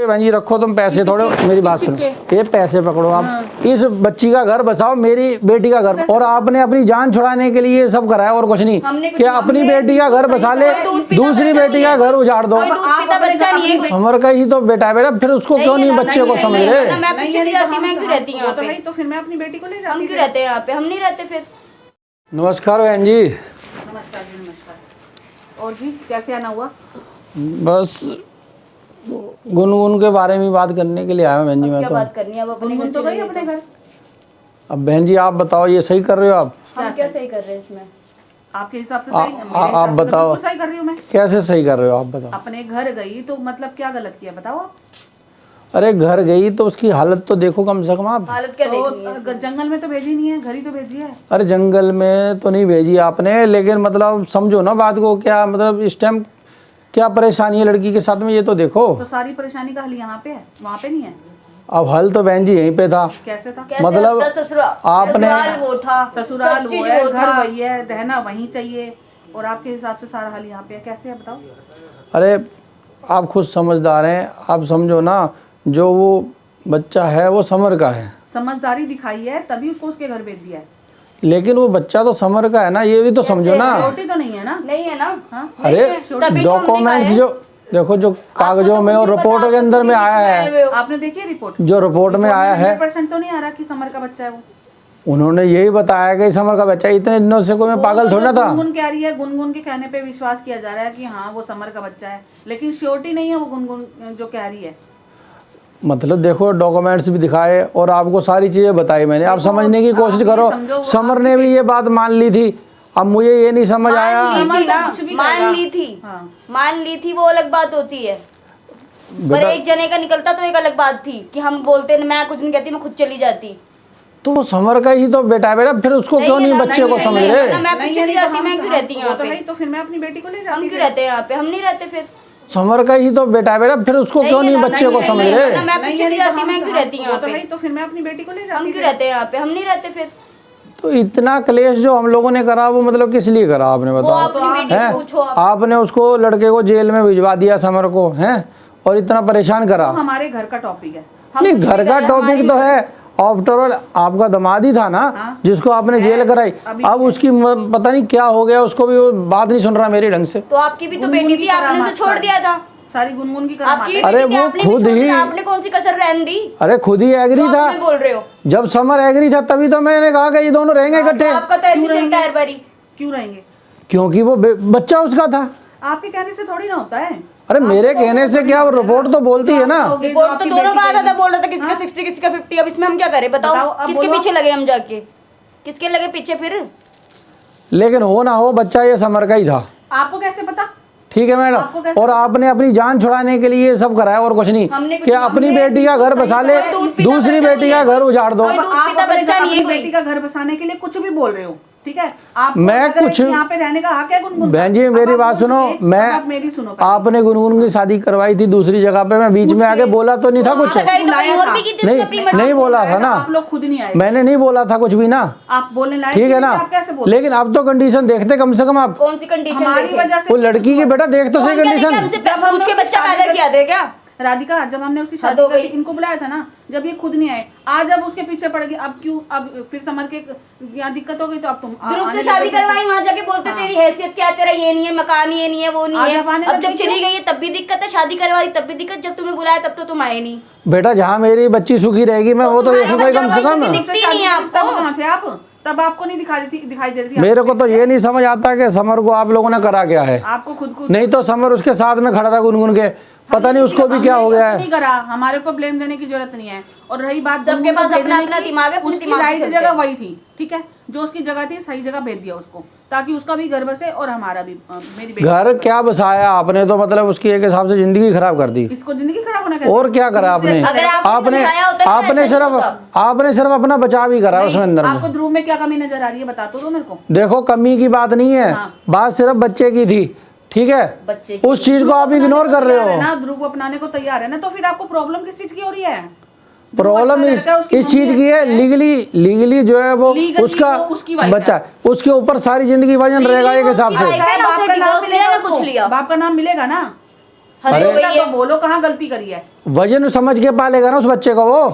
बहन जी रखो तुम पैसे थोड़े, मेरी बात सुनो, ये पैसे पकड़ो आप, इस बच्ची का घर बसाओ, मेरी बेटी का घर, और आपने अपनी जान छुड़ाने के लिए ये सब कराया और कुछ नहीं, क्या अपनी बेटी का घर बसा ले, दूसरी बेटी का घर उजाड़ दो। समर का ही तो बेटा है बेटा, फिर उसको क्यों नहीं बच्चे को समझ रहे? तो फिर मैं अपनी बेटी को ले जाती, हम क्यों रहते हैं यहाँ पे, हम नहीं रहते फिर। नमस्कार बहन जी। नमस्कार जी, नमस्कार। और जी कैसे आना हुआ? बस गुनगुन के बारे में बात करने के लिए आया बहन जी। मैं क्या तो बात करनी है, अब अपने घर तो गई अपने घर। अब बहन जी आप बताओ, ये सही कर रहे हो आप? हम क्या सही कर रहे हैं इसमें? आपके हिसाब से सही? आप बताओ, सही कर रही हूँ मैं। कैसे सही कर रहे हो आप बताओ? अपने घर गई तो मतलब क्या गलत किया बताओ आप? अरे घर गई तो उसकी हालत तो देखो कम से कम आप। हालत क्या देखनी है? जंगल में तो भेजी नहीं है, घर ही तो भेजी है। अरे जंगल में तो नहीं भेजी आपने, लेकिन मतलब समझो ना बात को, क्या मतलब इस टाइम क्या परेशानी है लड़की के साथ में, ये तो देखो। तो सारी परेशानी का हल यहाँ पे है, वहाँ पे नहीं है। अब हल तो बहन जी यहीं पे था। कैसे था? मतलब आपने वो था, ससुराल वो है, घर वही है, रहना वहीं चाहिए, और आपके हिसाब से सारा हल यहाँ पे है, कैसे है बताओ? अरे आप खुद समझदार हैं, आप समझो ना, जो वो बच्चा है वो समर का है। समझदारी दिखाई है तभी उसको उसके घर भेज दिया है। लेकिन वो बच्चा तो समर का है ना, ये भी तो समझो ना। रोटी तो नहीं है ना? नहीं है ना। हाँ? अरे डॉक्यूमेंट्स जो देखो, जो कागजों में और रिपोर्ट के अंदर में आया है, आपने देखी है रिपोर्ट? जो रिपोर्ट में आया है 100% तो नहीं आ रहा कि समर का बच्चा है वो। उन्होंने यही बताया कि समर का बच्चा। इतने दिनों से कोई मैं पागल थोड़ा था। गुनगुन कह रही है, गुनगुन के कहने पे विश्वास किया जा रहा है कि हाँ वो समर का बच्चा है, लेकिन श्योरिटी नहीं है वो गुनगुन जो कह रही है। मतलब देखो डॉक्यूमेंट्स भी दिखाए और आपको सारी चीजें बताई मैंने, आप समझने की कोशिश करो। समर ने भी ये बात मान ली थी, अब मुझे ये नहीं समझ आया। मान ली थी वो अलग बात होती है, पर एक जने का निकलता तो एक अलग बात थी कि हम बोलते मैं कुछ नहीं कहती, मैं खुद चली जाती। तो वो समर का ही तो बेटा है बेटा, फिर उसको क्यों नहीं बच्चे को समझ रहे? मैं चली जाती, मैं क्यों रहती यहाँ पे? तो फिर मैं अपनी बेटी को ले जाती। हम क्यों रहते हैं यहाँ पे, हम नहीं रहते फिर। समर का ही तो बेटा है बेटा, फिर उसको क्यों नहीं बच्चे को समझ रहे? मैं चली जाती, मैं क्यों रहती यहाँ पे? तो फिर मैं अपनी बेटी को ले जाती। हम क्यों रहते हैं यहाँ पे, हम नहीं रहते फिर। तो इतना क्लेश जो हम लोगों ने करा वो मतलब किस लिए करा आपने बताओ? है आपने उसको लड़के को जेल में भिजवा दिया समर को, हैं, और इतना परेशान करा। हमारे घर का टॉपिक है। नहीं घर का टॉपिक तो है, आफ्टर ऑल आपका दामाद ही था ना। हाँ? जिसको आपने जेल कराई, अब उसकी पता नहीं क्या हो गया, उसको भी बात नहीं सुन रहा मेरी ढंग से। तो आपकी भी तो बेटी थी, आपने उसे छोड़ दिया था। सारी गुनगुन की करामात है। अरे वो खुद ही, आपने कौन सी कसर रहने दी? अरे खुद ही एग्री था। बोल रहे हो जब समर एग्री था तभी तो मैंने कहा कि ये दोनों रहेंगे इकट्ठे। आपका तो ऐसे चलता है बारी। क्यों रहेंगे? क्योंकि वो बच्चा उसका था। आपके कहने से थोड़ी ना होता है। अरे मेरे कहने से क्या, वो रिपोर्ट तो बोलती है ना। रिपोर्ट तो दोनों का आता था, बोल रहा था किसका 60 किसका 50। अब इसमें हम क्या करें बताओ? किसके पीछे लगे हम जाके, किसके लगे पीछे फिर? लेकिन हो ना हो बच्चा ये समर का ही था। आपको कैसे पता? ठीक है मैडम, और आपने अपनी जान छुड़ाने के लिए ये सब कराया और कुछ नहीं, क्या अपनी बेटी का घर बसा ले, दूसरी बेटी का घर उजाड़ दो। आप अपनी बेटी का घर बसाने के लिए कुछ भी बोल रहे हो, ठीक है? आप मैं कुछ यहाँ पे रहने का हक है गुनगुन? बहन जी मेरी बात सुनो, मैं मेरी सुनो, आपने गुनगुन की शादी करवाई थी दूसरी जगह पे, मैं बीच में आके बोला तो नहीं था कुछ? नहीं बोला था ना, आप लोग खुद नहीं आए, मैंने नहीं बोला था कुछ भी ना। आप बोलने लायक ठीक है ना, लेकिन अब तो कंडीशन देखते कम से कम आप। कौन सी कंडीशन? हमारी वजह से वो लड़की की बेटा देख तो सही कंडीशन। पूछ के बच्चा पैदा किया थे क्या राधिका? जब हमने उसकी शादी की इनको बुलाया था ना, जब ये खुद नहीं आए, आज अब उसके पीछे पड़ गई। अब क्यों? अब फिर समर के यहाँ दिक्कत हो गई तो अब तुम से शादी करवाई, वहाँ जाके बोलते तेरी हैसियत क्या है, तेरा ये नहीं है, मकान ये नहीं है, वो नहीं है। अब जब चली गई है तब भी दिक्कत है, शादी करवाई तब भी दिक्कत, जब तुम्हें बुलाया तब तो तुम आए नहीं। बेटा जहाँ मेरी बच्ची सुखी रहेगी मैं वो तो देखूंगा कम से कम। दिखती नहीं है आपको? कहाँ थे आप तब? आपको नहीं दिखाई दे रही थी? मेरे को तो ये नहीं समझ आता कि समर को आप लोगों ने करा क्या है। आपको खुद को नहीं तो समर उसके साथ में खड़ा था गुनगुन के, पता नहीं उसको भी क्या हो गया है। नहीं करा, हमारे ऊपर ब्लेम देने की जरूरत नहीं है। और रही बात, सबके पास अपना अपना दिमाग है, उसकी राइट जगह वही थी, ठीक है? जो उसकी जगह थी सही जगह भेज दिया उसको, ताकि उसका भी घर बसे और हमारा भी। मेरी घर क्या बसाया आपने, तो मतलब उसकी एक हिसाब से जिंदगी खराब कर दी। इसको जिंदगी खराब होना और क्या करा आपने? आपने सिर्फ अपना बचाव ही करा उसमें अंदर। आपको ध्रुव में क्या कमी नजर आ रही है बता तो दो मेरे को। देखो कमी की बात नहीं है, बात सिर्फ बच्चे की थी, ठीक है? उस चीज को आप इग्नोर कर रहे हो ना। ध्रुव अपनाने को तैयार है ना, तो फिर आपको प्रॉब्लम किस चीज की हो रही है? प्रॉब्लम इस चीज की है, लीगली जो है वो उसका बच्चा, उसके ऊपर सारी जिंदगी वजन रहेगा एक हिसाब से। बाप का नाम मिलेगा ना? अरे तो बोलो कहाँ गलती करी है। वजन समझ के पालेगा ना उस बच्चे को, वो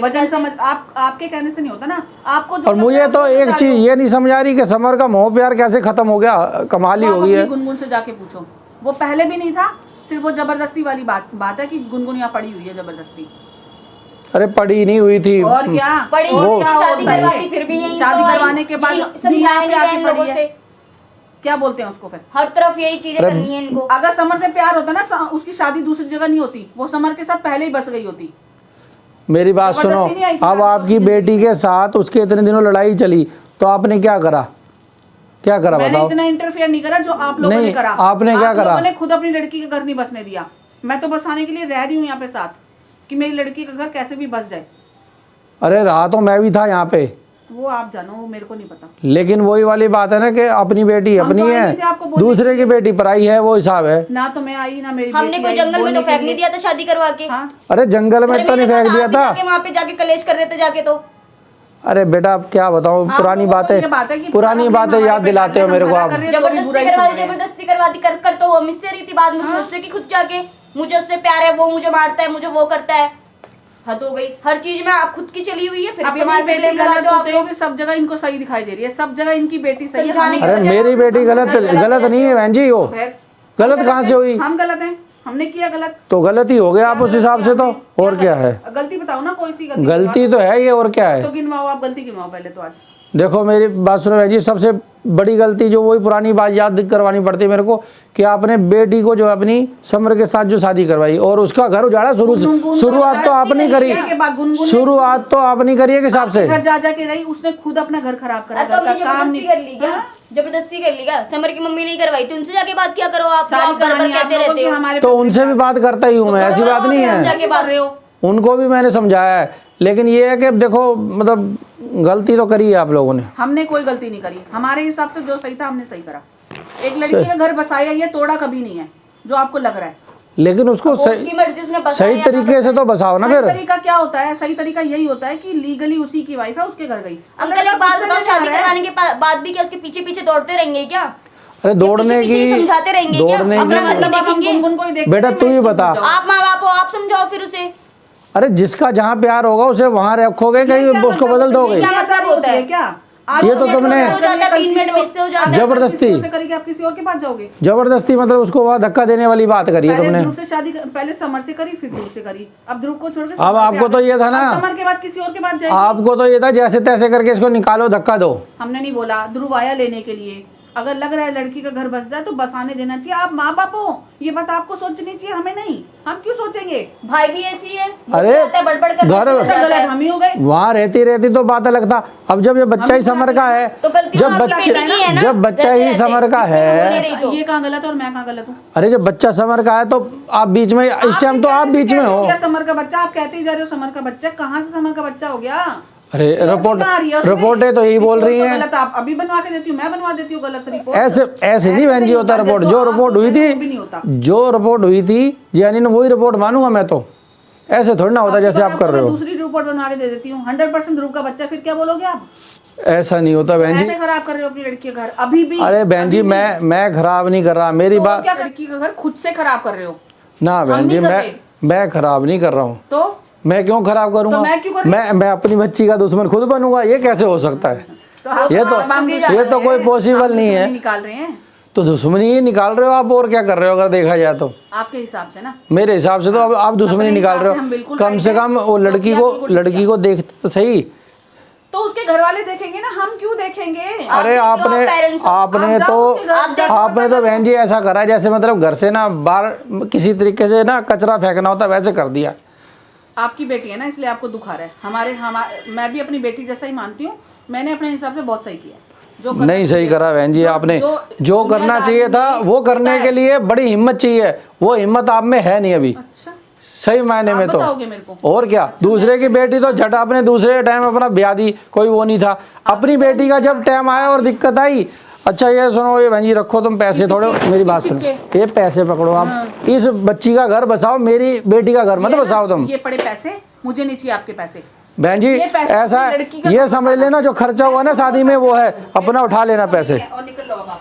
वजन समझ आपके कहने से नहीं होता ना आपको। और मुझे तो एक चीज ये नहीं समझ आ रही कि समर का मोह प्यार कैसे खत्म हो गया, कमाल ही हो गई है। गुनगुन से जाके पूछो, वो पहले भी नहीं था, सिर्फ वो जबरदस्ती वाली बात है कि गुनगुन यहाँ पड़ी हुई है जबरदस्ती। अरे पड़ी नहीं हुई थी, और क्या पड़ी, वो शादी करवाती फिर भी यही, शादी करवाने के बाद भी यहाँ पे आके पड़ी है। क्या बोलते हैं उसको फिर, हर तरफ यही चीजें करनी है इनको। अगर समर से प्यार होता ना उसकी शादी दूसरी जगह नहीं होती, वो समर के साथ पहले ही बस गई होती। मेरी बात सुनो, अब आपकी बेटी के साथ उसके इतने दिनों लड़ाई चली तो आपने क्या करा, क्या करा मैंने बताओ? इतना इंटरफेयर नहीं करा जो आप लोगों ने करा। आपने क्या करा? आप लोगों ने खुद अपनी लड़की का घर नहीं बसने दिया। मैं तो बसाने के लिए रह रही हूँ यहाँ पे साथ, कि मेरी लड़की का घर कैसे भी बस जाए। अरे रहा तो मैं भी था यहाँ पे, वो आप जानो, वो मेरे को नहीं पता। लेकिन वही वाली बात है ना कि अपनी बेटी अपनी तो है, दूसरे की बेटी पराई है, वो हिसाब है ना। तो मैं आई ना मेरी हमने कोई जंगल में तो फेंक नहीं दिया था शादी करवा के। हाँ? अरे जंगल में तो नहीं फेंक दिया था, वहाँ पे जाके कलेश कर रहे थे जाके। तो अरे बेटा अब क्या बताऊँ, पुरानी बातें याद दिलाते हो मेरे को आप। जबरदस्ती करवा दी कर तो वो मुझसे रही थी, बाद में मुझसे की खुद जाके मुझे उससे प्यार है, वो मुझे मारता है, मुझे वो करता है। हद हो गई, हर चीज में आप खुद की चली हुई है, फिर भी हमारी बेटी गलत होते हैं। सब जगह इनको सही दिखाई दे रही है, सब जगह इनकी बेटी सही है। अरे मेरी बेटी गलत नहीं है बहन जी, वो गलत कहाँ से हुई? हम गलत हैं, हमने किया गलत तो गलत ही हो गया आप उस हिसाब से, तो और क्या है? गलती बताओ ना, कोई सी गलती तो है ये, और क्या है? तो गिनवाओ, आप गलती गिनवाओ पहले तो। आज देखो मेरी बात सुनो बहन जी, सबसे बड़ी गलती जो वही पुरानी बात याद करवानी पड़ती है मेरे को कि आपने बेटी को जो अपनी समर के साथ जो शादी करवाई और उसका घर उजाड़ा। शुरुआत तो आपने करी, शुरुआत तो आपने करी है के हिसाब से। घर जा के रही, उसने खुद अपना घर खराब करा, काम नहीं कर ली क्या? जबरदस्ती कर ली क्या? समर की मम्मी नहीं करवाई थी, उनसे जाके बात क्या करो आप, कहते रहते हो। तो उनसे भी बात करता ही हूँ मैं, ऐसी बात नहीं है, उनको भी मैंने समझाया है। लेकिन ये है कि देखो मतलब गलती तो करी है आप लोगों ने। हमने कोई गलती नहीं करी, हमारे हिसाब से जो सही था हमने सही करा। एक लड़की का घर बसाया, ये तोड़ा कभी नहीं है जो आपको लग रहा है। लेकिन उसको सही तरीके से तो बसाओ ना। फिर तरीका क्या होता है? सही तरीका यही होता है कि लीगली उसी की वाइफ है, उसके घर गई। अंकल एक बात बताओ, शादी कराने के बाद भी क्या उसके पीछे पीछे दौड़ते रहेंगे क्या? अरे दौड़ने की, समझाते रहेंगे क्या? बेटा तू ही बता, आप माँ बाप हो, आप समझाओ फिर उसे। अरे जिसका जहाँ प्यार होगा उसे वहाँ रखोगे, कहीं उसको बदल दोगे? क्या मतलब होता है क्या? ये तो तुमने जबरदस्ती आप किसी और के पास जाओगे, जबरदस्ती मतलब उसको वहाँ धक्का देने वाली बात करी है तुमने। ध्रुव से शादी पहले समर से करी, फिर ध्रुव से करी, अब ध्रुव को छोड़ के अब आपको तो ये था ना, समर के बाद किसी और के पास जाएगी। आपको तो ये था जैसे तैसे करके इसको निकालो, धक्का दो। हमने नहीं बोला, ध्रुव आया लेने के लिए। अगर लग रहा है लड़की का घर बस जाए तो बसाने देना चाहिए। आप माँ बाप हो, ये बात आपको सोचनी चाहिए, हमें नहीं। हम क्यों सोचेंगे? भाई भी ऐसी है, अरे घर गलत हम ही हो गए। वहाँ रहती तो बात अलग था। अब जब ये बच्चा ही समर का है, जब बच्चा ही समर का है, ये कहाँ गलत है और मैं कहाँ गलत हूँ? अरे जब बच्चा समर का है तो आप बीच में, इस टाइम तो आप बीच में हो। समर का बच्चा आप कहते ही जा रहे हो, समर का बच्चा कहाँ से समर का बच्चा हो गया? अरे रिपोर्टें तो यही बोल रही हैं। गलत आप अभी बनवा के देती हूँ, मैं बनवा देती हूँ गलत रिपोर्ट। ऐसे नहीं बहन जी होता रिपोर्ट। जो रिपोर्ट हुई थी यानी ना वही रिपोर्ट मानूंगा मैं तो, ऐसे थोड़ी ना होता जैसे आप कर रहे हो। दूसरी रिपोर्ट बनवा के दे देती हूँ, 100% ध्रुव का बच्चा, फिर क्या बोलोगे आप? ऐसा नहीं होता बहन जी, ऐसे खराब कर रहे हो अपनी लड़की का घर अभी भी। अरे बहन जी मैं खराब नहीं कर रहा, मेरी बात। क्या लड़की का घर खुद से खराब कर रहे हो? ना बहन जी मैं खराब नहीं कर रहा हूँ। तो मैं क्यों खराब करूंगा? मैं अपनी बच्ची का दुश्मन खुद बनूंगा? ये कैसे हो सकता है? ये तो कोई पॉसिबल नहीं है। निकाल रहे हैं तो दुश्मनी ही निकाल रहे हो आप, और क्या कर रहे हो? अगर देखा जाए तो आपके हिसाब से ना, मेरे हिसाब से तो अब आप दुश्मनी निकाल रहे हो। कम से कम वो लड़की को देखते तो सही। तो उसके घर वाले देखेंगे ना, हम क्यों देखेंगे? अरे आपने तो बहन जी ऐसा करा जैसे मतलब घर से ना बाहर किसी तरीके से ना कचरा फेंकना होता, वैसे कर दिया। आपकी बेटी है ना, इसलिए आपको दुखा रहा है। मैं भी अपनी बेटी जैसा ही मानती हूँ। मैंने अपने हिसाब से बहुत सही किया। जो नहीं सही करा बहन जी आपने, जो करना चाहिए था वो करने के लिए बड़ी हिम्मत चाहिए, वो हिम्मत आप में है नहीं अभी। अच्छा, सही मायने में तो। मेरे को और क्या, दूसरे की बेटी तो झट आपने दूसरे टाइम अपना ब्याह दी, कोई वो नहीं था। अपनी बेटी का जब टाइम आया और दिक्कत आई, अच्छा ये सुनो, ये बहन जी रखो तुम पैसे थोड़े, मेरी बात सुनो, ये पैसे पकड़ो आप, इस बच्ची का घर बसाओ, मेरी बेटी का घर मत बसाओ तुम। ये पड़े पैसे मुझे नहीं चाहिए, आपके पैसे। बहन जी ऐसा ये समझ लेना, जो खर्चा हुआ ना शादी में वो है, अपना उठा लेना पैसे। और निकल लो अब आप।